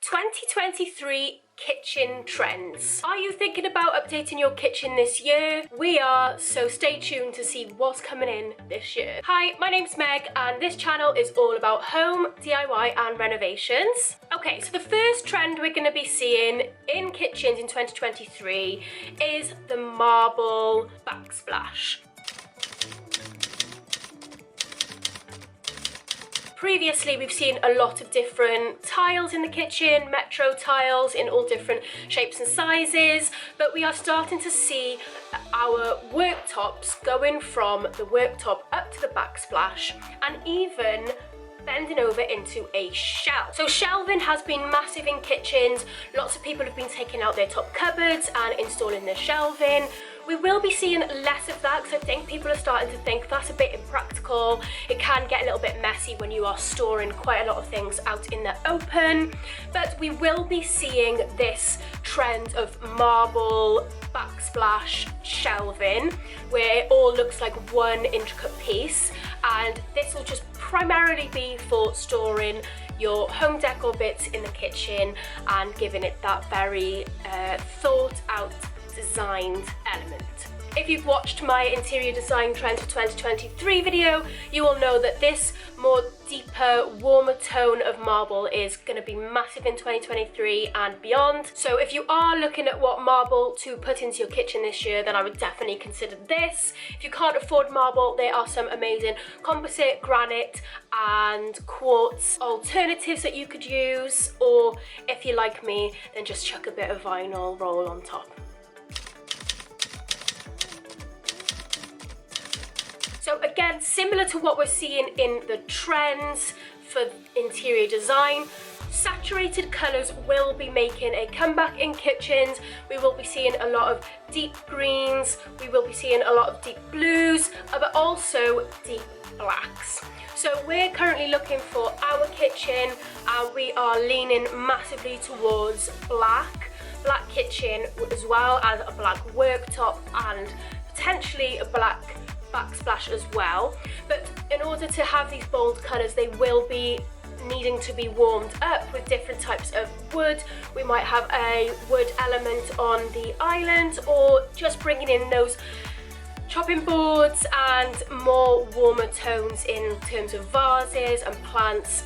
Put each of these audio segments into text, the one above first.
2023 kitchen trends. Are you thinking about updating your kitchen this year? We are, so stay tuned to see what's coming in this year. Hi, my name's Meg and this channel is all about home, DIY and renovations. Okay, so the first trend we're going to be seeing in kitchens in 2023 is the marble backsplash. Previously, we've seen a lot of different tiles in the kitchen, metro tiles in all different shapes and sizes, but we are starting to see our worktops going from the worktop up to the backsplash and even bending over into a shelf. So shelving has been massive in kitchens. Lots of people have been taking out their top cupboards and installing their shelving. We will be seeing less of that because I think people are starting to think that's a bit impractical. It can get a little bit messy when you are storing quite a lot of things out in the open. But we will be seeing this trend of marble backsplash shelving where it all looks like one intricate piece, and this will just primarily be for storing your home decor bits in the kitchen and giving it that very thought out designed element. If you've watched my interior design trends for 2023 video, you will know that this more deeper, warmer tone of marble is going to be massive in 2023 and beyond. So if you are looking at what marble to put into your kitchen this year, then I would definitely consider this. If you can't afford marble, there are some amazing composite, granite and quartz alternatives that you could use, or if you're like me, then just chuck a bit of vinyl roll on top. So again, similar to what we're seeing in the trends for interior design, saturated colours will be making a comeback in kitchens. We will be seeing a lot of deep greens, we will be seeing a lot of deep blues, but also deep blacks. So we're currently looking for our kitchen and we are leaning massively towards black kitchen as well as a black worktop and potentially a black backsplash as well. But in order to have these bold colours, they will be needing to be warmed up with different types of wood. We might have a wood element on the island, or just bringing in those chopping boards and more warmer tones in terms of vases and plants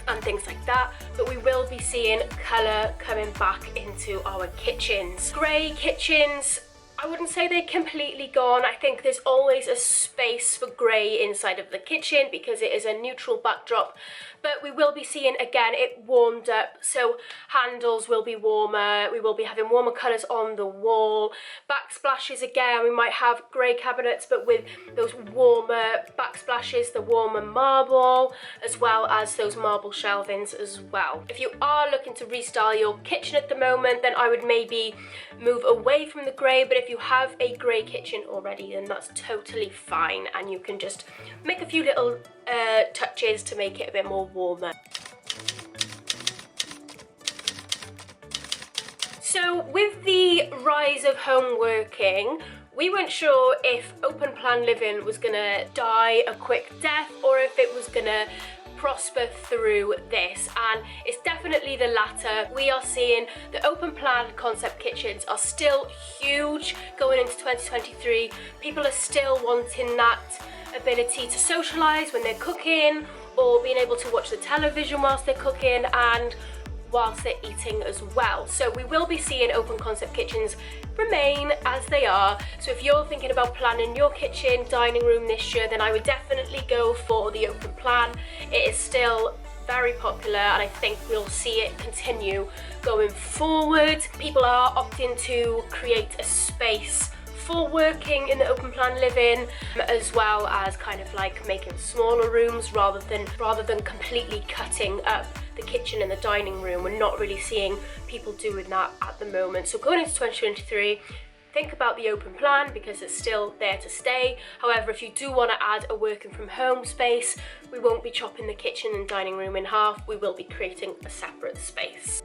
and things like that. But we will be seeing colour coming back into our kitchens. Grey kitchens, I wouldn't say they're completely gone. I think there's always a space for grey inside of the kitchen because it is a neutral backdrop, but we will be seeing again it warmed up, so handles will be warmer, we will be having warmer colours on the wall. Backsplashes, again, we might have grey cabinets but with those warmer backsplashes, the warmer marble, as well as those marble shelvings as well. If you are looking to restyle your kitchen at the moment, then I would maybe move away from the grey, but if you have a grey kitchen already, then that's totally fine and you can just make a few little touches to make it a bit more warmer. So with the rise of home working, we weren't sure if open plan living was gonna die a quick death or if it was gonna prosper through this, and it's definitely the latter. We are seeing the open plan concept kitchens are still huge going into 2023. People are still wanting that ability to socialise when they're cooking, or being able to watch the television whilst they're cooking and whilst they're eating as well. So we will be seeing open concept kitchens remain as they are. So if you're thinking about planning your kitchen, dining room this year, then I would definitely go for the open plan. It is still very popular and I think we'll see it continue going forward. People are opting to create a space for working in the open plan living, as well as kind of like making smaller rooms rather than completely cutting up the kitchen and the dining room. We're not really seeing people doing that at the moment. So going into 2023, think about the open plan because it's still there to stay. However, if you do want to add a working from home space, we won't be chopping the kitchen and dining room in half. We will be creating a separate space.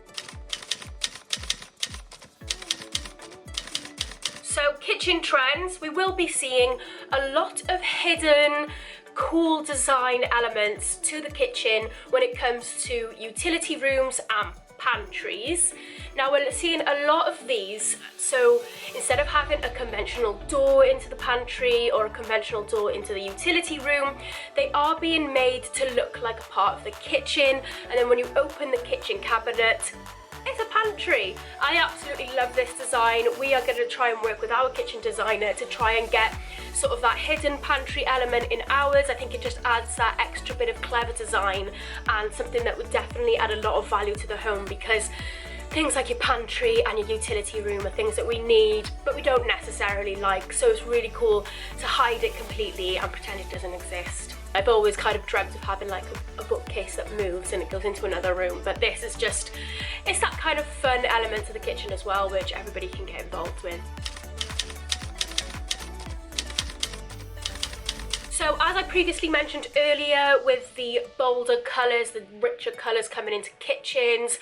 So kitchen trends, we will be seeing a lot of hidden cool design elements to the kitchen when it comes to utility rooms and pantries. Now we're seeing a lot of these, so instead of having a conventional door into the pantry or a conventional door into the utility room, they are being made to look like a part of the kitchen, and then when you open the kitchen cabinet, it's a pantry. I absolutely love this design. We are going to try and work with our kitchen designer to try and get sort of that hidden pantry element in ours. I think it just adds that extra bit of clever design and something that would definitely add a lot of value to the home, because things like your pantry and your utility room are things that we need but we don't necessarily like, so it's really cool to hide it completely and pretend it doesn't exist. I've always kind of dreamt of having like a bookcase that moves and it goes into another room, but this is just, it's that kind of fun element to the kitchen as well, which everybody can get involved with. So as I previously mentioned earlier, with the bolder colours, the richer colours coming into kitchens,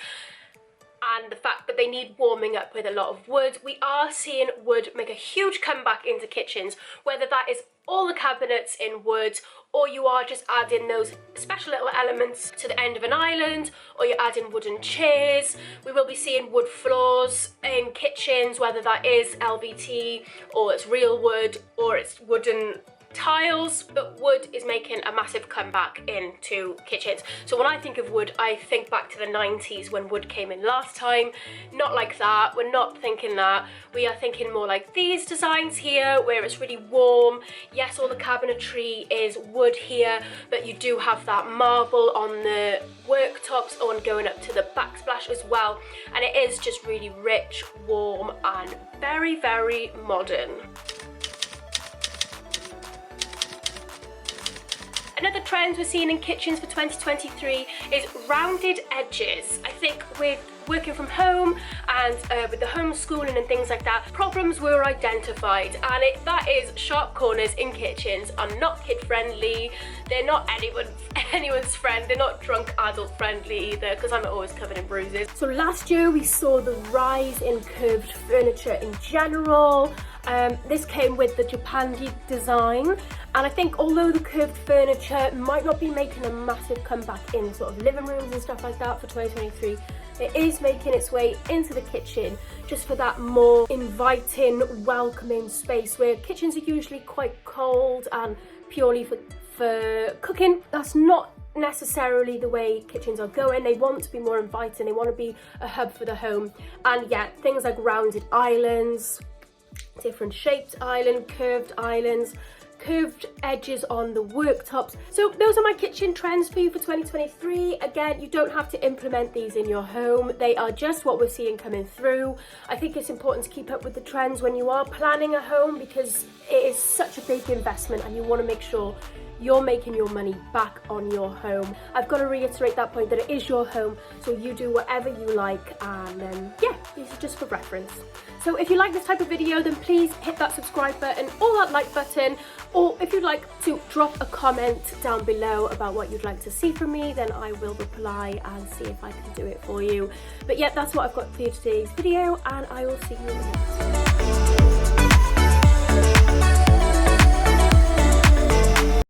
and the fact that they need warming up with a lot of wood, we are seeing wood make a huge comeback into kitchens, whether that is all the cabinets in wood, or you are just adding those special little elements to the end of an island, or you're adding wooden chairs. We will be seeing wood floors in kitchens, whether that is LVT or it's real wood or it's wooden tiles, but wood is making a massive comeback into kitchens. So when I think of wood, I think back to the 90s when wood came in last time. Not like that, we're not thinking that. We are thinking more like these designs here, where it's really warm. Yes, all the cabinetry is wood here, but you do have that marble on the worktops and going up to the backsplash as well, and it is just really rich, warm, and very, very modern. Another trend we're seeing in kitchens for 2023 is rounded edges. I think with working from home and with the homeschooling and things like that, problems were identified, and that is sharp corners in kitchens are not kid friendly. They're not anyone's friend. They're not drunk adult friendly either, because I'm always covered in bruises. So last year we saw the rise in curved furniture in general. This came with the Japandi design, and I think although the curved furniture might not be making a massive comeback in sort of living rooms and stuff like that for 2023, it is making its way into the kitchen just for that more inviting, welcoming space, where kitchens are usually quite cold and purely for cooking. That's not necessarily the way kitchens are going. They want to be more inviting, they want to be a hub for the home, and yeah, things like rounded islands, different shaped island, curved islands, curved edges on the worktops. So those are my kitchen trends for you for 2023. Again, you don't have to implement these in your home. They are just what we're seeing coming through. I think it's important to keep up with the trends when you are planning a home, because it is such a big investment and you want to make sure you're making your money back on your home. I've got to reiterate that point, that it is your home, so you do whatever you like, and yeah, these are just for reference. So if you like this type of video, then please hit that subscribe button or that like button, or if you'd like to drop a comment down below about what you'd like to see from me, then I will reply and see if I can do it for you. But yeah, that's what I've got for you today's video, and I will see you in the next one.